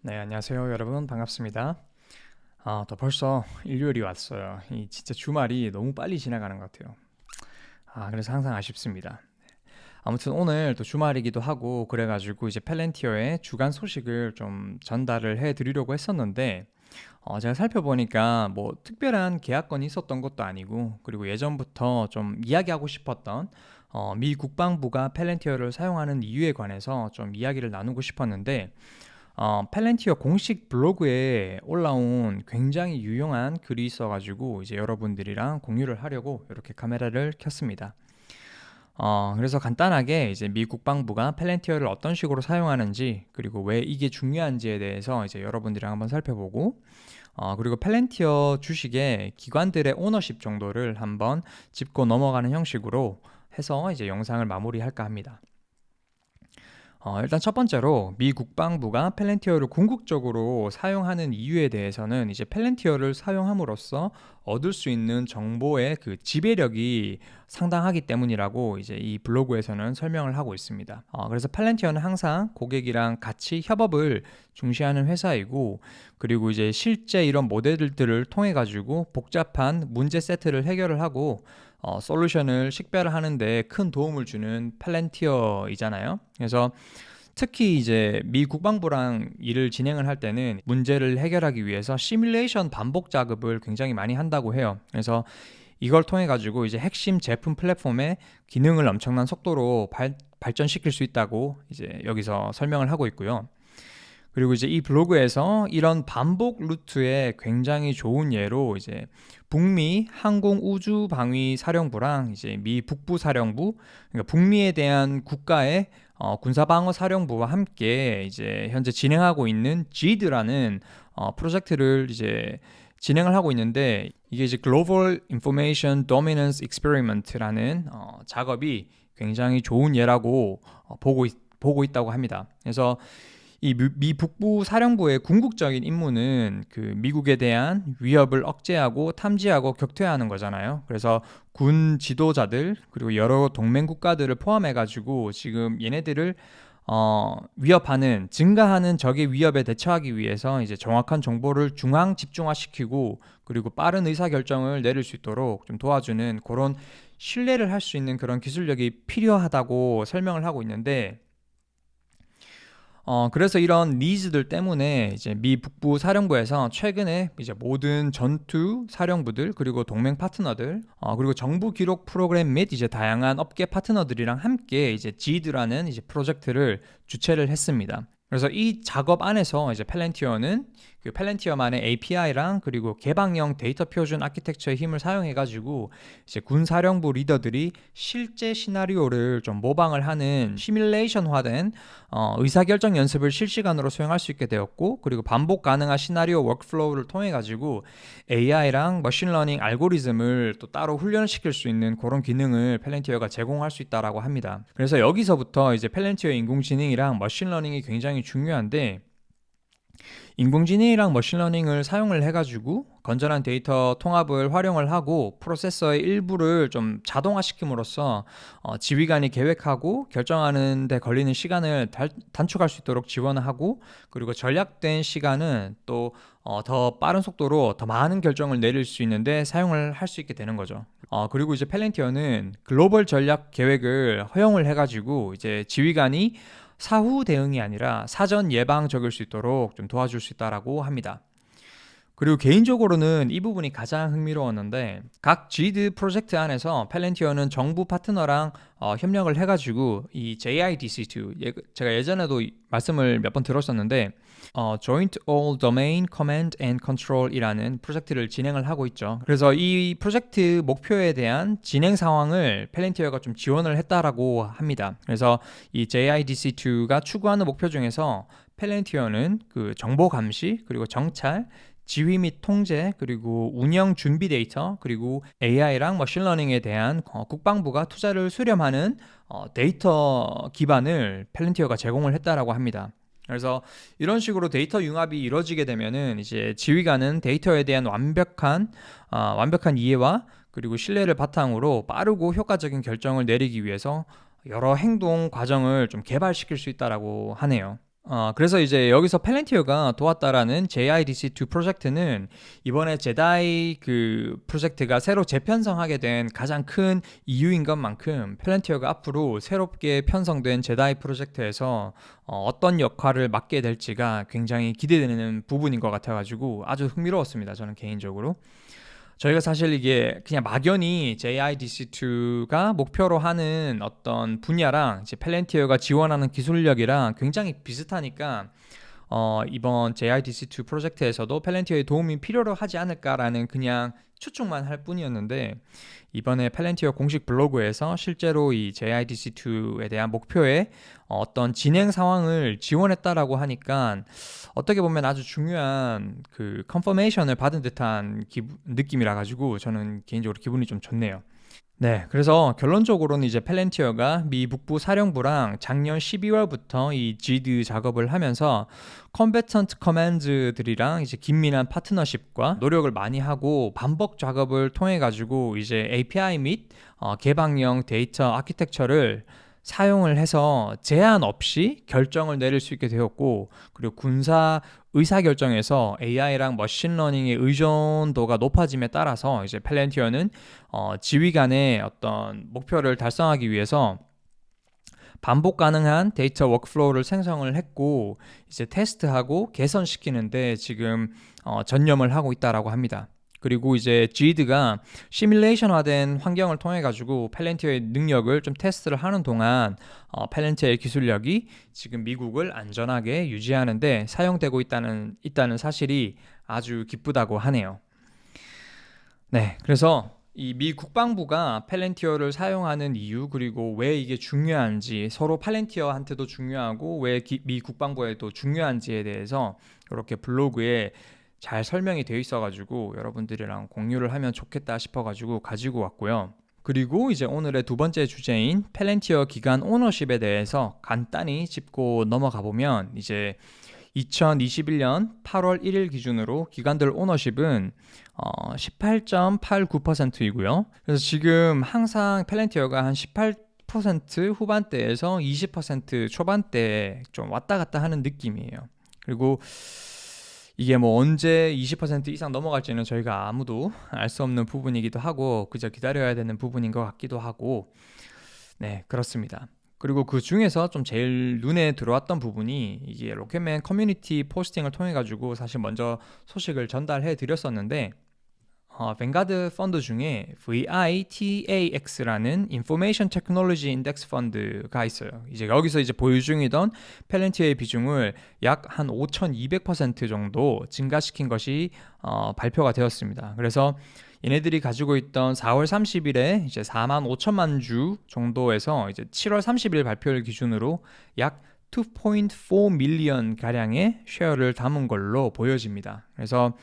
네, 안녕하세요, 여러분. 반갑습니다. 또 벌써 일요일이 왔어요. 이 진짜 주말이 너무 빨리 지나가는 것 같아요. 그래서 항상 아쉽습니다. 아무튼 오늘 또 주말이기도 하고 그래가지고 이제 펠렌티어의 주간 소식을 좀 전달을 해드리려고 했었는데 제가 살펴보니까 뭐 특별한 계약건이 있었던 것도 아니고 그리고 예전부터 좀 이야기하고 싶었던 미 국방부가 펠렌티어를 사용하는 이유에 관해서 좀 이야기를 나누고 싶었는데 펠렌티어 공식 블로그에 올라온 굉장히 유용한 글이 있어가지고 이제 여러분들이랑 공유를 하려고 이렇게 카메라를 켰습니다. 그래서 간단하게 이제 미 국방부가 펠렌티어를 어떤 식으로 사용하는지 그리고 왜 이게 중요한지에 대해서 이제 여러분들이랑 한번 살펴보고 그리고 펠렌티어 주식의 기관들의 오너십 정도를 한번 짚고 넘어가는 형식으로 해서 이제 영상을 마무리할까 합니다. 일단 첫 번째로 미 국방부가 펠렌티어를 궁극적으로 사용하는 이유에 대해서는 이제 펠렌티어를 사용함으로써 얻을 수 있는 정보의 그 지배력이 상당하기 때문이라고 이제 이 블로그에서는 설명을 하고 있습니다. 그래서 펠렌티어는 항상 고객이랑 같이 협업을 중시하는 회사이고 그리고 이제 실제 이런 모델들을 통해 가지고 복잡한 문제 세트를 해결을 하고 솔루션을 식별하는 데 큰 도움을 주는 펠렌티어이잖아요. 그래서 특히 이제 미 국방부랑 일을 진행을 할 때는 문제를 해결하기 위해서 시뮬레이션 반복 작업을 굉장히 많이 한다고 해요. 그래서 이걸 통해 가지고 이제 핵심 제품 플랫폼의 기능을 엄청난 속도로 발전시킬 수 있다고 이제 여기서 설명을 하고 있고요. 그리고 이제 이 블로그에서 이런 반복 루트의 굉장히 좋은 예로 이제 북미 항공우주방위사령부랑 이제 미 북부사령부, 그러니까 북미에 대한 국가의 군사방어사령부와 함께 이제 현재 진행하고 있는 GID라는 프로젝트를 이제 진행을 하고 있는데 이게 이제 Global Information Dominance Experiment라는 작업이 굉장히 좋은 예라고 보고 있다고 합니다. 그래서 이 미 북부 사령부의 궁극적인 임무는 그 미국에 대한 위협을 억제하고 탐지하고 격퇴하는 거잖아요. 그래서 군 지도자들 그리고 여러 동맹 국가들을 포함해 가지고 지금 얘네들을 위협하는 증가하는 적의 위협에 대처하기 위해서 이제 정확한 정보를 중앙 집중화시키고 그리고 빠른 의사 결정을 내릴 수 있도록 좀 도와주는 그런 신뢰를 할 수 있는 그런 기술력이 필요하다고 설명을 하고 있는데 그래서 이런 니즈들 때문에 이제 미 북부 사령부에서 최근에 이제 모든 전투 사령부들 그리고 동맹 파트너들 그리고 정부 기록 프로그램 및 이제 다양한 업계 파트너들이랑 함께 이제 GID라는 이제 프로젝트를 주최를 했습니다. 그래서 이 작업 안에서 이제 펠렌티어는 그 펠렌티어만의 API랑 그리고 개방형 데이터 표준 아키텍처의 힘을 사용해가지고 이제 군사령부 리더들이 실제 시나리오를 좀 모방을 하는 시뮬레이션화된 의사결정 연습을 실시간으로 수행할 수 있게 되었고 그리고 반복 가능한 시나리오 워크플로우를 통해 가지고 AI랑 머신러닝 알고리즘을 또 따로 훈련시킬 수 있는 그런 기능을 펠렌티어가 제공할 수 있다라고 합니다. 그래서 여기서부터 이제 펠렌티어 인공지능이랑 머신러닝이 굉장히 중요한데 인공지능이랑 머신러닝을 사용을 해가지고 건전한 데이터 통합을 활용을 하고 프로세서의 일부를 좀 자동화시킴으로써 지휘관이 계획하고 결정하는 데 걸리는 시간을 단축할 수 있도록 지원을 하고 그리고 전략된 시간은 또 더 빠른 속도로 더 많은 결정을 내릴 수 있는데 사용을 할 수 있게 되는 거죠. 그리고 이제 펠렌티어는 글로벌 전략 계획을 허용을 해가지고 이제 지휘관이 사후 대응이 아니라 사전 예방 적일 수 있도록 좀 도와줄 수 있다라고 합니다. 그리고 개인적으로는 이 부분이 가장 흥미로웠는데 각 GID 프로젝트 안에서 펠렌티어는 정부 파트너랑 협력을 해가지고 이 JIDC2 제가 예전에도 말씀을 몇 번 들었었는데 Joint All Domain Command and Control이라는 프로젝트를 진행을 하고 있죠. 그래서 이 프로젝트 목표에 대한 진행 상황을 펠렌티어가 좀 지원을 했다라고 합니다. 그래서 이 JIDC2가 추구하는 목표 중에서 펠렌티어는 그 정보 감시 그리고 정찰 지휘 및 통제 그리고 운영 준비 데이터 그리고 AI랑 머신러닝에 대한 국방부가 투자를 수렴하는 데이터 기반을 펠렌티어가 제공을 했다라고 합니다. 그래서 이런 식으로 데이터 융합이 이루어지게 되면은 이제 지휘관은 데이터에 대한 완벽한 이해와 그리고 신뢰를 바탕으로 빠르고 효과적인 결정을 내리기 위해서 여러 행동 과정을 좀 개발시킬 수 있다라고 하네요. 그래서 이제 여기서 팔렌티어가 도왔다라는 JIDC2 프로젝트는 이번에 제다이 그 프로젝트가 새로 재편성하게 된 가장 큰 이유인 것만큼 팔렌티어가 앞으로 새롭게 편성된 제다이 프로젝트에서 어떤 역할을 맡게 될지가 굉장히 기대되는 부분인 것 같아가지고 아주 흥미로웠습니다. 저는 개인적으로. 저희가 사실 이게 그냥 막연히 JIDC2가 목표로 하는 어떤 분야랑 이제 팔렌티어가 지원하는 기술력이랑 굉장히 비슷하니까 이번 JIDC2 프로젝트에서도 팔렌티어의 도움이 필요로 하지 않을까라는 그냥 추측만 할 뿐이었는데 이번에 팔렌티어 공식 블로그에서 실제로 이 JIDC2에 대한 목표의 어떤 진행 상황을 지원했다라고 하니까 어떻게 보면 아주 중요한 그 컨퍼메이션을 받은 듯한 느낌이라 가지고 저는 개인적으로 기분이 좀 좋네요. 네, 그래서 결론적으로는 이제 팔렌티어가 미 북부 사령부랑 작년 12월부터 이 GID 작업을 하면서 컨베턴트 커맨드들이랑 이제 긴밀한 파트너십과 노력을 많이 하고 반복 작업을 통해 가지고 이제 API 및 개방형 데이터 아키텍처를 사용을 해서 제한 없이 결정을 내릴 수 있게 되었고, 그리고 군사 의사결정에서 AI랑 머신러닝의 의존도가 높아짐에 따라서 이제 팔렌티어는 지휘관의 어떤 목표를 달성하기 위해서 반복 가능한 데이터 워크플로우를 생성을 했고 이제 테스트하고 개선시키는데 지금 전념을 하고 있다라고 합니다. 그리고 이제 GID가 시뮬레이션화된 환경을 통해 가지고 팔렌티어의 능력을 좀 테스트를 하는 동안 팔렌티어의 기술력이 지금 미국을 안전하게 유지하는데 사용되고 있다는 사실이 아주 기쁘다고 하네요. 네, 그래서 이 미 국방부가 팔렌티어를 사용하는 이유, 그리고 왜 이게 중요한지, 서로 팔렌티어한테도 중요하고 왜 미 국방부에도 중요한지에 대해서 이렇게 블로그에 잘 설명이 되어 있어가지고 여러분들이랑 공유를 하면 좋겠다 싶어가지고 가지고 왔고요. 그리고 이제 오늘의 두 번째 주제인 팔렌티어 기간 오너십에 대해서 간단히 짚고 넘어가 보면 이제 2021년 8월 1일 기준으로 기관들 오너십은 18.89%이고요. 그래서 지금 항상 팔렌티어가 한 18% 후반대에서 20% 초반대에 좀 왔다 갔다 하는 느낌이에요. 그리고 이게 뭐 언제 20% 이상 넘어갈지는 저희가 아무도 알 수 없는 부분이기도 하고 그저 기다려야 되는 부분인 것 같기도 하고, 네, 그렇습니다. 그리고 그 중에서 좀 제일 눈에 들어왔던 부분이 이게 로켓맨 커뮤니티 포스팅을 통해 가지고 사실 먼저 소식을 전달해 드렸었는데 뱅가드 펀드 중에 VITAX라는 인포메이션 테크놀로지 인덱스 펀드가 있어요. 이제 여기서 이제 보유 중이던 팔렌티어의 비중을 약 한 5,200% 정도 증가시킨 것이 발표가 되었습니다. 그래서 얘네들이 가지고 있던 4월 30일에 이제 4만 5천만 주 정도에서 이제 7월 30일 발표를 기준으로 약 2.4 밀리언 가량의 쉐어를 담은 걸로 보여집니다. 그래서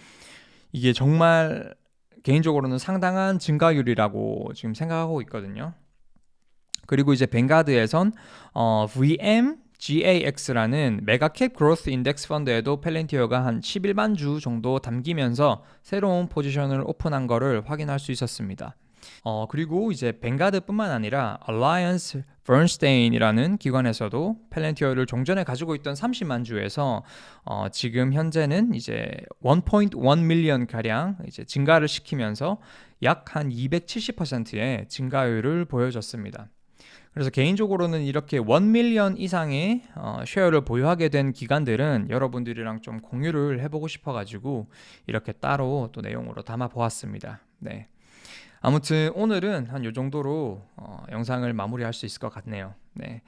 이게 정말 개인적으로는 상당한 증가율이라고 지금 생각하고 있거든요. 그리고 이제 뱅가드에선 VMGAX라는 메가캡 그로스 인덱스 펀드에도 팔렌티어가 한 11만 주 정도 담기면서 새로운 포지션을 오픈한 거를 확인할 수 있었습니다. 그리고 이제 뱅가드뿐만 아니라 Alliance Bernstein이라는 기관에서도 팔렌티어를 종전에 가지고 있던 30만 주에서 지금 현재는 이제 1.1 밀리언 가량 이제 증가를 시키면서 약 한 270%의 증가율을 보여줬습니다. 그래서 개인적으로는 이렇게 1 밀리언 이상의 쉐어를 보유하게 된 기관들은 여러분들이랑 좀 공유를 해보고 싶어가지고 이렇게 따로 또 내용으로 담아 보았습니다. 네. 아무튼 오늘은 한 요 정도로 영상을 마무리할 수 있을 것 같네요. 네.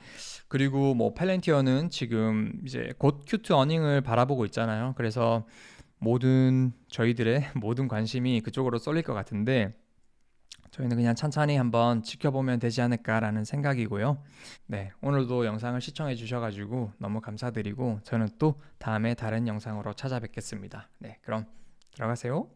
그리고 뭐 팔렌티어는 지금 이제 곧 Q2 어닝을 바라보고 있잖아요. 그래서 저희들의 모든 관심이 그쪽으로 쏠릴 것 같은데 저희는 그냥 천천히 한번 지켜보면 되지 않을까라는 생각이고요. 네, 오늘도 영상을 시청해 주셔가지고 너무 감사드리고 저는 또 다음에 다른 영상으로 찾아뵙겠습니다. 네, 그럼 들어가세요.